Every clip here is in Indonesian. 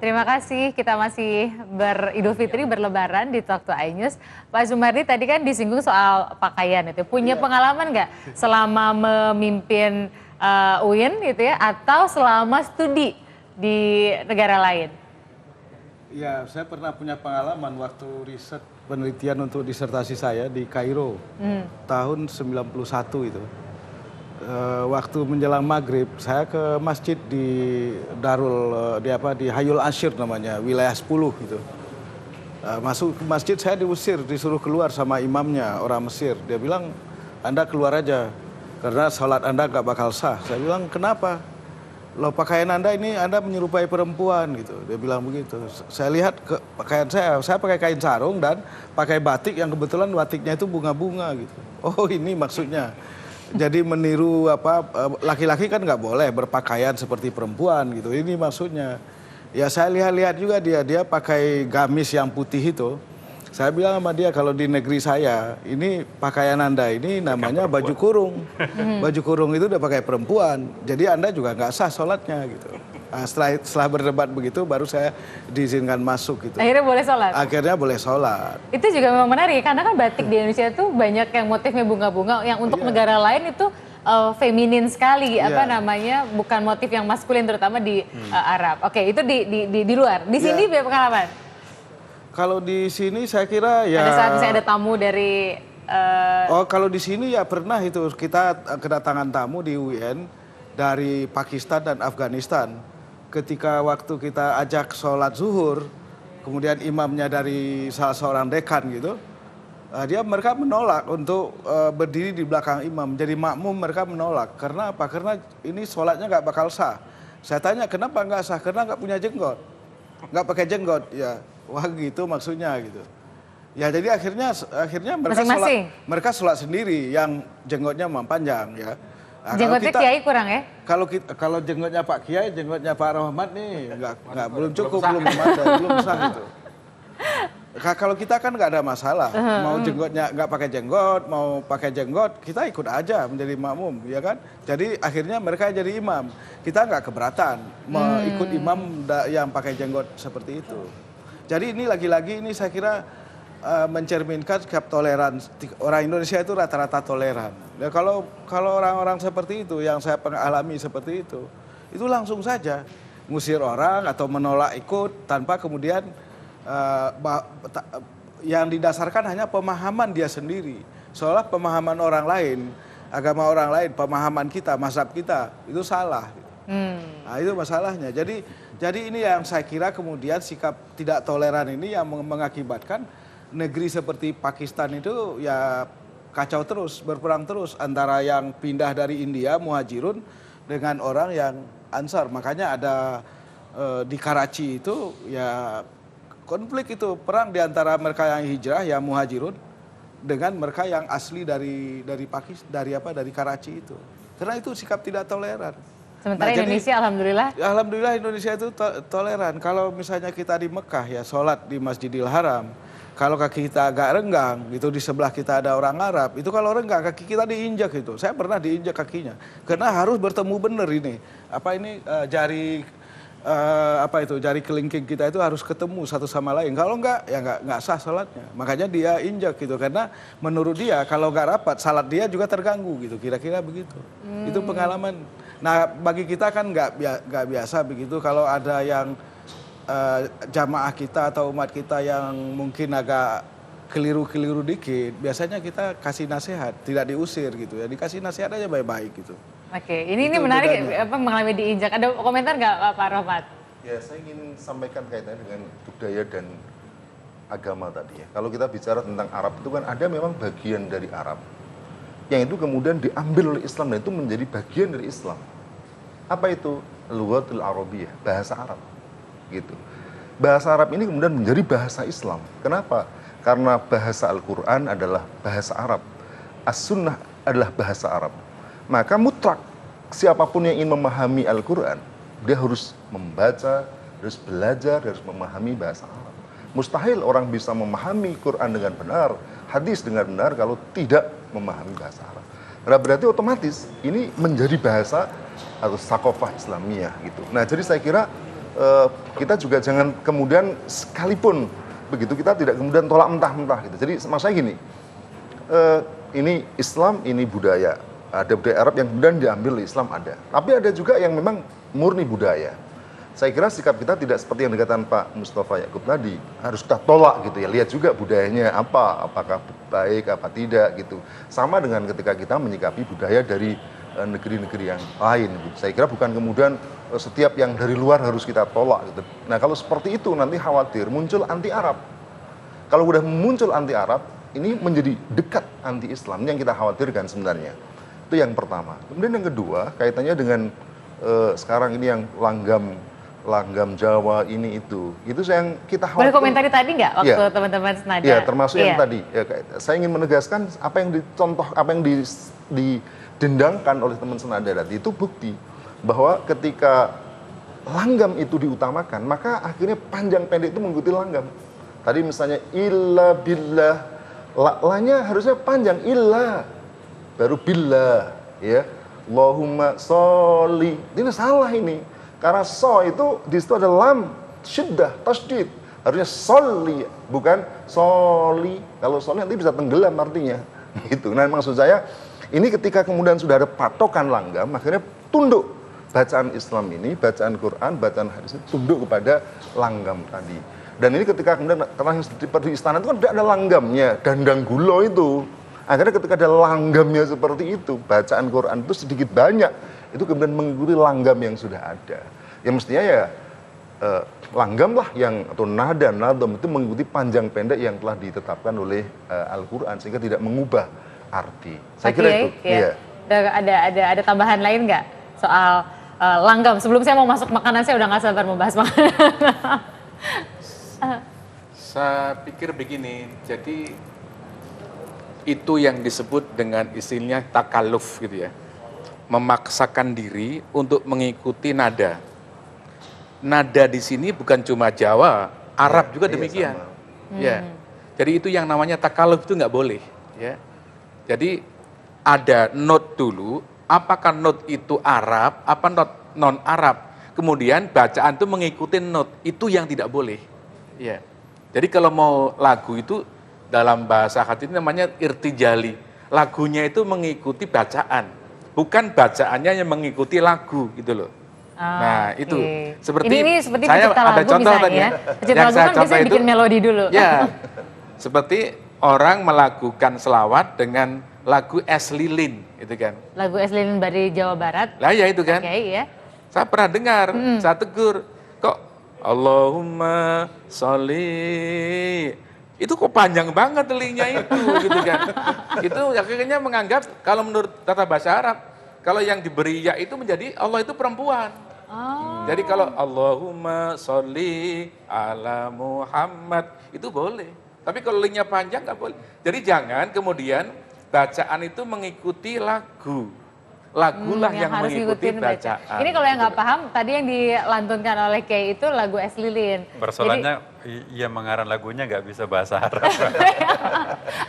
terima kasih. Kita masih Idul Fitri berlebaran di Talk to iNews. Pak Zumardi tadi kan disinggung soal pakaian itu. Punya pengalaman nggak selama memimpin UIN gitu ya, atau selama studi di negara lain? Ya, saya pernah punya pengalaman waktu riset penelitian untuk disertasi saya di Kairo tahun 91 itu. Waktu menjelang maghrib saya ke masjid di di Hayul Ashir namanya, wilayah 10 gitu. Masuk ke masjid saya diusir, disuruh keluar sama imamnya, orang Mesir. Dia bilang, Anda keluar aja karena sholat Anda gak bakal sah. Saya bilang, kenapa? Loh, pakaian Anda ini Anda menyerupai perempuan gitu. Dia bilang begitu. Saya lihat ke pakaian saya pakai kain sarung dan pakai batik yang kebetulan batiknya itu bunga-bunga gitu. Oh, ini maksudnya. Jadi meniru laki-laki kan nggak boleh berpakaian seperti perempuan gitu. Ini maksudnya. Ya saya lihat-lihat juga dia pakai gamis yang putih itu. Saya bilang sama dia, kalau di negeri saya ini pakaian Anda ini namanya baju kurung. Baju kurung itu udah pakai perempuan. Jadi Anda juga nggak sah sholatnya gitu. Nah, setelah berdebat begitu baru saya diizinkan masuk gitu. Akhirnya boleh sholat? Akhirnya boleh sholat. Itu juga memang menarik karena kan batik di Indonesia tuh banyak yang motifnya bunga-bunga, yang untuk negara lain itu feminin sekali, bukan motif yang maskulin terutama di Arab. Oke, itu di luar. Di sini punya pengalaman? Kalau di sini saya kira ya. Pada saat misalnya ada tamu dari. Kalau di sini ya pernah itu kita kedatangan tamu di UIN dari Pakistan dan Afghanistan. Ketika waktu kita ajak sholat zuhur, kemudian imamnya dari salah seorang dekan gitu, mereka menolak untuk berdiri di belakang imam. Jadi makmum mereka menolak. Karena apa? Karena ini sholatnya nggak bakal sah. Saya tanya kenapa nggak sah? Karena nggak punya jenggot, nggak pakai jenggot. Ya, wah gitu maksudnya gitu. Ya jadi akhirnya mereka sholat sendiri yang jenggotnya memang panjang ya. Nah, jenggotnya Kiai kurang ya? Kalau jenggotnya Pak Kiai, jenggotnya Pak Rohmat nih nggak belum cukup, belum ada, belum sah itu. Kalau kita kan nggak ada masalah, mau jenggotnya nggak pakai jenggot, mau pakai jenggot, kita ikut aja menjadi makmum, ya kan? Jadi akhirnya mereka jadi imam, kita nggak keberatan ikut imam yang pakai jenggot seperti itu. Jadi ini lagi-lagi ini saya kira mencerminkan sikap toleran. Orang Indonesia itu rata-rata toleran. Ya, kalau orang-orang seperti itu, yang saya alami seperti itu langsung saja ngusir orang atau menolak ikut tanpa kemudian yang didasarkan hanya pemahaman dia sendiri. Seolah pemahaman orang lain, agama orang lain, pemahaman kita, mazhab kita itu salah. Nah itu masalahnya. Jadi ini yang saya kira kemudian sikap tidak toleran ini yang mengakibatkan negeri seperti Pakistan itu ya kacau terus, berperang terus antara yang pindah dari India, muhajirun, dengan orang yang Ansar. Makanya ada di Karachi itu ya konflik itu, perang di antara mereka yang hijrah, yang muhajirun, dengan mereka yang asli dari Pakistan, dari Karachi itu. Karena itu sikap tidak toleran. Sementara Indonesia alhamdulillah? Alhamdulillah Indonesia itu toleran. Kalau misalnya kita di Mekah ya sholat di Masjidil Haram, kalau kaki kita agak renggang, gitu di sebelah kita ada orang Arab, itu kalau renggang kaki kita diinjak itu. Saya pernah diinjak kakinya, karena harus bertemu benar ini. Jari kelingking kita itu harus ketemu satu sama lain. Kalau enggak, ya enggak sah sholatnya. Makanya dia injak gitu, karena menurut dia kalau enggak rapat, salat dia juga terganggu gitu. Kira-kira begitu. Itu pengalaman. Nah bagi kita kan enggak biasa begitu kalau ada yang jamaah kita atau umat kita yang mungkin agak keliru dikit, biasanya kita kasih nasihat, tidak diusir gitu ya, dikasih nasihat aja baik-baik gitu. Oke, ini menarik mengalami diinjak. Ada komentar nggak Pak Rohmat? Ya, saya ingin sampaikan kaitannya dengan budaya dan agama tadi ya. Kalau kita bicara tentang Arab itu kan ada memang bagian dari Arab yang itu kemudian diambil oleh Islam dan itu menjadi bagian dari Islam. Apa itu? Lughatul Arabiyyah, bahasa Arab. Gitu. Bahasa Arab ini kemudian menjadi bahasa Islam. Kenapa? Karena bahasa Al-Quran adalah bahasa Arab. As-Sunnah adalah bahasa Arab. Maka mutlak siapapun yang ingin memahami Al-Quran, dia harus membaca, harus belajar, harus memahami bahasa Arab. Mustahil orang bisa memahami Quran dengan benar, hadis dengan benar kalau tidak memahami bahasa Arab. Nah, berarti otomatis ini menjadi bahasa atau sakofah Islamiyah gitu. Nah, jadi saya kira kita juga jangan kemudian sekalipun begitu kita tidak kemudian tolak mentah-mentah gitu. Jadi maksudnya gini, ini Islam, ini budaya. Ada budaya Arab yang kemudian diambil Islam ada. Tapi ada juga yang memang murni budaya. Saya kira sikap kita tidak seperti yang dikatakan Pak Mustafa Yakub tadi. Harus kita tolak gitu ya. Lihat juga budayanya apa, apakah baik, apa tidak gitu. Sama dengan ketika kita menyikapi budaya dari negeri-negeri yang lain. Gitu. Saya kira bukan kemudian setiap yang dari luar harus kita tolak gitu. Nah kalau seperti itu nanti khawatir muncul anti-Arab. Kalau udah muncul anti-Arab, ini menjadi dekat anti-Islam. Ini yang kita khawatirkan sebenarnya. Itu yang pertama. Kemudian yang kedua, kaitannya dengan sekarang ini yang langgam Jawa ini itu yang kita khawatir. Boleh komentari tadi nggak waktu Ya. teman-teman senada? Iya, termasuk yang Iya. tadi. Ya, saya ingin menegaskan apa yang dicontoh, apa yang didendangkan oleh teman senada tadi itu bukti bahwa ketika langgam itu diutamakan, maka akhirnya panjang pendek itu mengikuti langgam. Tadi misalnya illa billah, la-nya harusnya panjang illa, baru billah, ya. Allahumma sholli. Ini salah ini. Karena so itu di situ ada lam, syiddah, tasydid. Harusnya sholli, bukan sholli. Kalau sholli nanti bisa tenggelam artinya. Gitu. Nah maksud saya, ini ketika kemudian sudah ada patokan langgam, akhirnya tunduk. Bacaan Islam ini, bacaan Quran, bacaan hadis itu tunduk kepada langgam tadi. Dan ini ketika kemudian, karena di istana itu kan tidak ada langgamnya, dandang gulo itu. Akhirnya ketika ada langgamnya seperti itu, bacaan Quran itu sedikit banyak, itu kemudian mengikuti langgam yang sudah ada. Ya mestinya ya langgam lah yang, atau nada, nadom itu mengikuti panjang pendek yang telah ditetapkan oleh Al-Quran, sehingga tidak mengubah arti. Saya kira itu. Ya. Ada tambahan lain nggak soal langgam? Sebelum saya mau masuk makanan, saya udah nggak sabar membahas makanan. Saya pikir begini, jadi itu yang disebut dengan istilahnya takaluf gitu ya. Memaksakan diri untuk mengikuti nada. Nada di sini bukan cuma Jawa, Arab juga demikian. Ya. Jadi itu yang namanya takaluf itu nggak boleh, ya. Jadi ada note dulu, apakah note itu Arab, apa note non Arab. Kemudian bacaan itu mengikuti note, itu yang tidak boleh. Ya. Jadi kalau mau lagu itu dalam bahasa hadis namanya irtijali. Lagunya itu mengikuti bacaan, bukan bacaannya yang mengikuti lagu gitu loh. Nah itu seperti ini seperti saya pencipta ada lagu contoh misalnya tadi ya. Pencipta lagu kan biasanya bikin melodi dulu. Ya, seperti orang melakukan selawat dengan lagu Es Lilin, gitu kan. Lagu Es Lilin dari Jawa Barat. Lah ya itu kan. Oke, ya. Saya pernah dengar, saya tegur, kok Allahumma sholli, itu kok panjang banget telingnya itu, gitu kan. Itu akhirnya menganggap kalau menurut tata bahasa Arab, kalau yang diberi ya itu menjadi Allah itu perempuan. Oh. Jadi kalau Allahumma sholli ala Muhammad, itu boleh. Tapi kalau linknya panjang nggak boleh. Jadi jangan kemudian bacaan itu mengikuti lagu. Lagulah yang harus mengikuti ngikutin bacaan. Ini kalau yang nggak paham, tadi yang dilantunkan oleh Kiai itu lagu Es Lilin. Persoalannya ia mengarang lagunya nggak bisa bahasa Arab.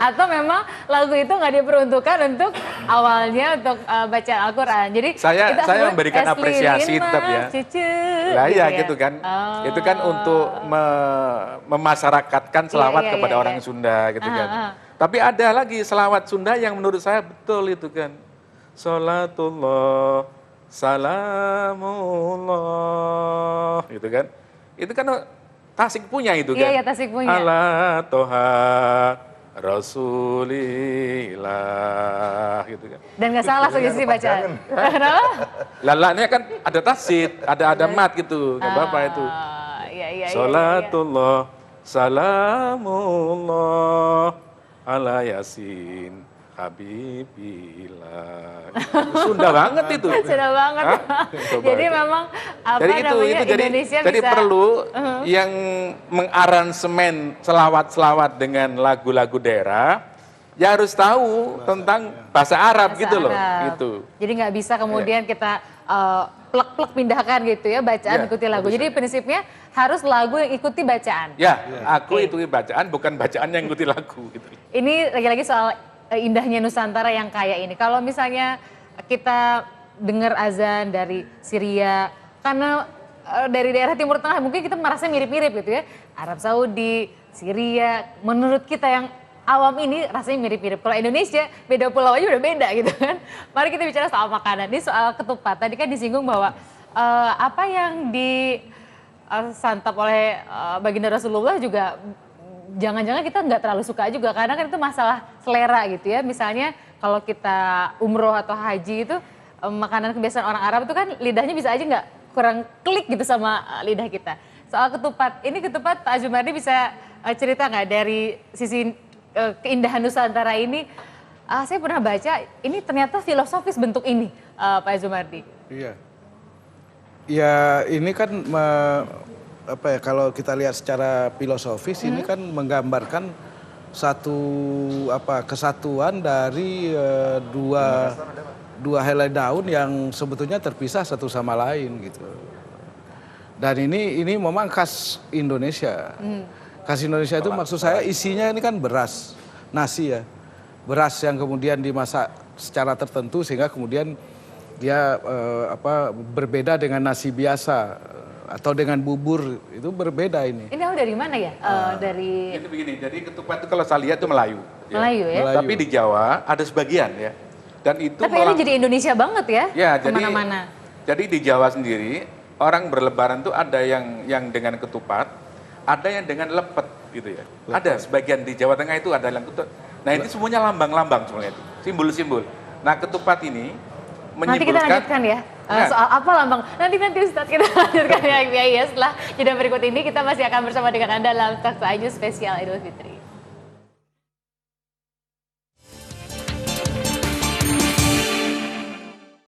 Atau memang lagu itu nggak diperuntukkan untuk awalnya untuk bacaan Al-Quran. Jadi saya sebut memberikan Es apresiasi Lilin tetap ya. mah cucu. Lah ya gitu kan. Oh. Itu kan untuk memasyarakatkan selawat Iya, kepada iya, orang Sunda gitu kan. ah. Tapi ada lagi selawat Sunda yang menurut saya betul itu kan. Salatullah, salamullah, gitu kan. Itu kan Tasik punya itu kan. Iya, Tasik punya. Ala toha Rasulillah, gitu kan. Dan nggak salah sugesti bacaan. Kenapa? Lalanya kan ada tasid, ada mat gitu, nggak apa-apa itu. Iya. Salatullah, salamullah, ala yasin, habibillah. Sunda banget itu. Sudah banget. Hah? Coba Jadi itu. memang apa Jadi namanya Indonesia jadi bisa. perlu yang mengaransemen selawat-selawat dengan lagu-lagu daerah, ya harus tahu tentang bahasa Arab Bahasa gitu loh. Arab. Gitu. Jadi nggak bisa kemudian kita plek-plek pindahkan gitu ya bacaan Ya, ikuti lagu. Jadi prinsipnya harus lagu yang ikuti bacaan. Ya, aku itu bacaan bukan bacaan yang ikuti lagu gitu. Ini lagi-lagi soal indahnya Nusantara yang kaya ini. Kalau misalnya kita dengar azan dari Syria, karena dari daerah Timur Tengah mungkin kita merasa mirip-mirip gitu ya. Arab Saudi, Syria, menurut kita yang awam ini rasanya mirip-mirip. Kalau Indonesia beda pulau aja udah beda gitu kan. Mari kita bicara soal makanan. Ini soal ketupat. Tadi kan disinggung bahwa apa yang disantap oleh baginda Rasulullah juga jangan-jangan kita nggak terlalu suka juga. Karena kan itu masalah selera gitu ya. Misalnya kalau kita umroh atau haji itu makanan kebiasaan orang Arab itu kan lidahnya bisa aja nggak kurang klik gitu sama lidah kita. Soal ketupat, ini ketupat Pak Azumardi bisa cerita nggak dari sisi keindahan Nusantara ini? Saya pernah baca, ini ternyata filosofis bentuk ini, Pak Azumardi. Iya. Ya ini kan apa ya, kalau kita lihat secara filosofis ini kan menggambarkan satu kesatuan dari dua helai daun yang sebetulnya terpisah satu sama lain gitu. Dan ini memang khas Indonesia. Khas Indonesia itu maksud saya isinya ini kan beras, nasi ya. Beras yang kemudian dimasak secara tertentu sehingga kemudian dia berbeda dengan nasi biasa atau dengan bubur, itu berbeda ini. Ini dari mana ya? Dari Jadi begini, jadi ketupat itu kalau saya lihat itu Melayu. Melayu ya? Melayu. Tapi di Jawa ada sebagian ya. Dan itu Tapi ini jadi Indonesia banget ya? ya, kemana-mana. jadi di Jawa sendiri orang berlebaran tuh ada yang dengan ketupat, ada yang dengan lepet gitu ya. Ada sebagian di Jawa Tengah itu ada yang ketupat. Nah ini semuanya lambang-lambang semuanya itu, simbol-simbol. Nah ketupat ini Nanti kita lanjutkan ya. Soal apa lambang? Nanti Ustadz kita lanjutkan ya. Ya setelah jeda berikut ini kita masih akan bersama dengan Anda dalam Talk to Ayu spesial Idul Fitri.